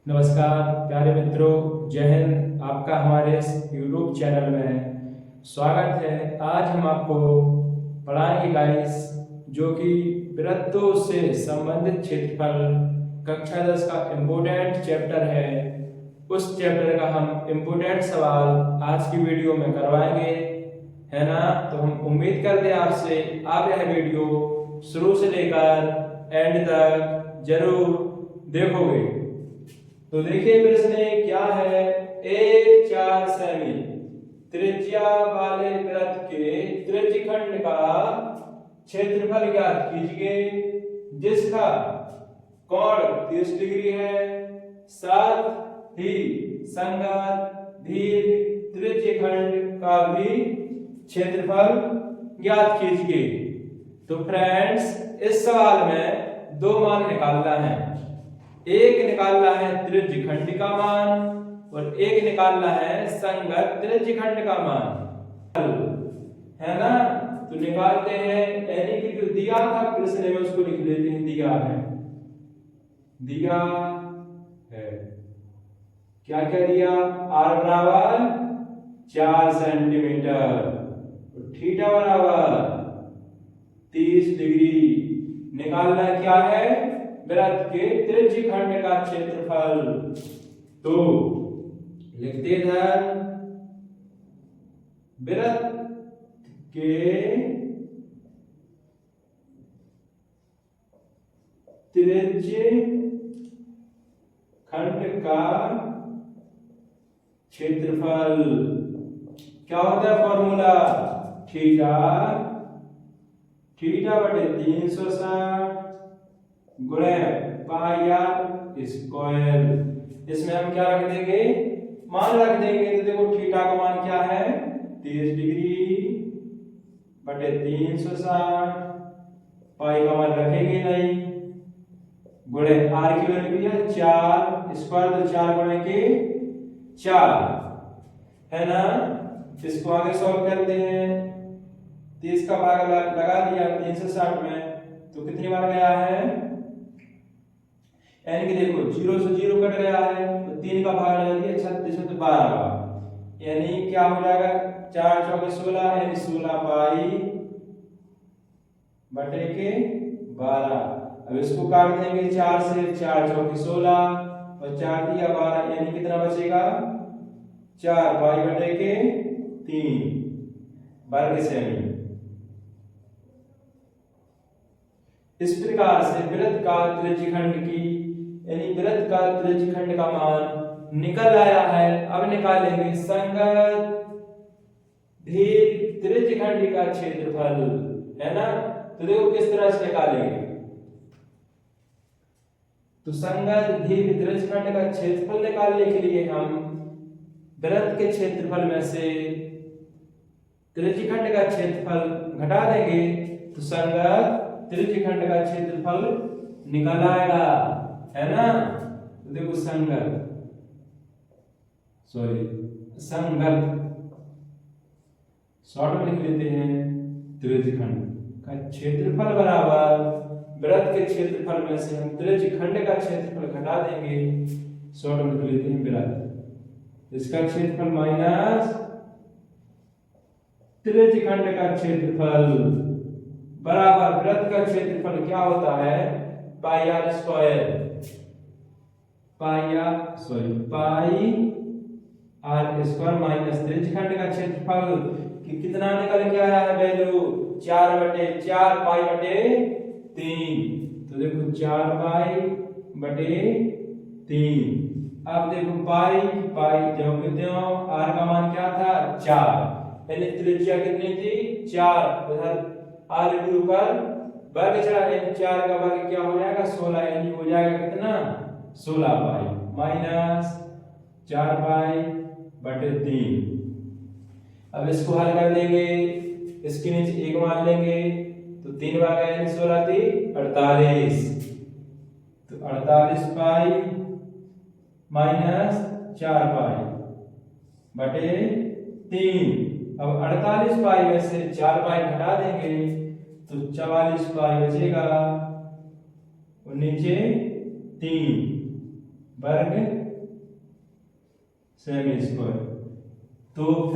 नमस्कार प्यारे मित्रों, जय हिंद। आपका हमारे इस YouTube चैनल में स्वागत है। आज हम आपको पढ़ाएंगे गाइस, जो कि वृत्तों से संबंधित क्षेत्रफल कक्षा 10 का इम्पोर्टेंट चैप्टर है। उस चैप्टर का हम इम्पोर्टेंट सवाल आज की वीडियो में करवाएंगे, है ना। तो हम उम्मीद करते हैं आपसे आप यह वीडियो शुरू से लेकर एंड तक जरूर देखोगे। तो देखिए प्रश्न क्या है। एक 4 सेमी त्रिज्या वाले वृत्त के त्रिज्यखंड का क्षेत्रफल ज्ञात कीजिए, जिसका कोण 30 डिग्री है, साथ ही संगत दीर्घ त्रिज्यखंड का भी क्षेत्रफल ज्ञात कीजिए। तो फ्रेंड्स, इस सवाल में दो मान निकालना है। एक निकालना है त्रिज्यखंड का मान और एक निकालना है संगत त्रिज्यखंड का मान, है ना। तो निकालते हैं। यानी कि जो दिया था प्रश्न में उसको लिख लेते हैं। दिया है क्या क्या दिया। r बराबर 4 सेंटीमीटर और थीटा बराबर 30 डिग्री। निकालना क्या है, वृत्त के त्रिज्यखंड का क्षेत्रफल। तो लिखते हैं वृत्त के त्रिज्यखंड का क्षेत्रफल क्या होता है फॉर्मूला, थीटा बटे 360 गुणे पाई आर स्क्वायर। इसमें हम क्या रख देंगे, मान रख देंगे। तो देखो थीटा का मान क्या है, 30 डिग्री बटे 360। पाई का मान रखेंगे नहीं, गुणे आर की वैल्यू है 4 स्क्वायर, तो 4 गुणे के 4, है ना। इसको आगे सॉल्व करते हैं। 30 का भाग लगा दिया 360 में, तो कितनी बार गया है, यानी कि देखो 0 से 0 कट गया है, तो 3 का भाग लगा दिया 36 में, तो 12 का, यानी क्या हो जाएगा 4 चौके 16, यानी 16 पाई बटे के 12। अब इसको काट देंगे 4 से, 4 चौके 16 और 4 दिया 12, यानी कितना बचेगा 4 पाई बटे के 3 वर्ग सेमी। इस प्रकार से वृत्त का त्रिज्यखंड की, यानी वृत्त का त्रिज्यखंड का मान निकल आया है। अब निकालेंगे संगत दीर्घ त्रिज्यखंड का क्षेत्रफल, है ना। तो देखो किस तरह से निकालेंगे। तो संगत दीर्घ त्रिज्यखंड का क्षेत्रफल निकालने के लिए हम वृत्त के क्षेत्रफल में से त्रिज्यखंड का क्षेत्रफल घटा देंगे, तो संगत त्रिज्यखंड का क्षेत्रफल निकल आएगा, है ना। तो देखो संगत शॉर्ट में लिख लेते हैं, त्रिज्यखंड का क्षेत्रफल बराबर वृत्त के क्षेत्रफल में से हम त्रिज्यखंड का क्षेत्रफल घटा देंगे, शॉर्ट में लिख लेते हैं वृत्त, इसका क्षेत्रफल माइनस त्रिज्यखंड का क्षेत्रफल बराबर वृत्त का क्षेत्रफल क्या होता है, pi R square, pi R square minus त्रिज्यखंड का क्षेत्रफल कि कितना निकल के आया है वैल्यू 4 बटे 4 पाई बटे 3। तो देखो 4 पाई बटे 3। अब देखो पाई जो आर का मान क्या था 4, यानी त्रिज्या कितनी थी 4, उधर आर के ऊपर वर्ग चढ़ा, यानी 4 का वर्ग क्या हो जाएगा 16, यानी हो जाएगा कितना 16 पाई माइनस 4 पाई बटे 3। अब इसको हल कर देंगे, इसके नीचे 1 मान लेंगे, तो 3 बार गया यानी 16 थी 48, तो 48 पाई माइनस 4 पाई बटे 3। अब 48 पाई में से 4 पाई घटा देंगे, तो 44 पाई बचेगा और नीचे 3 वर्ग सेमी स्क्वायर। तो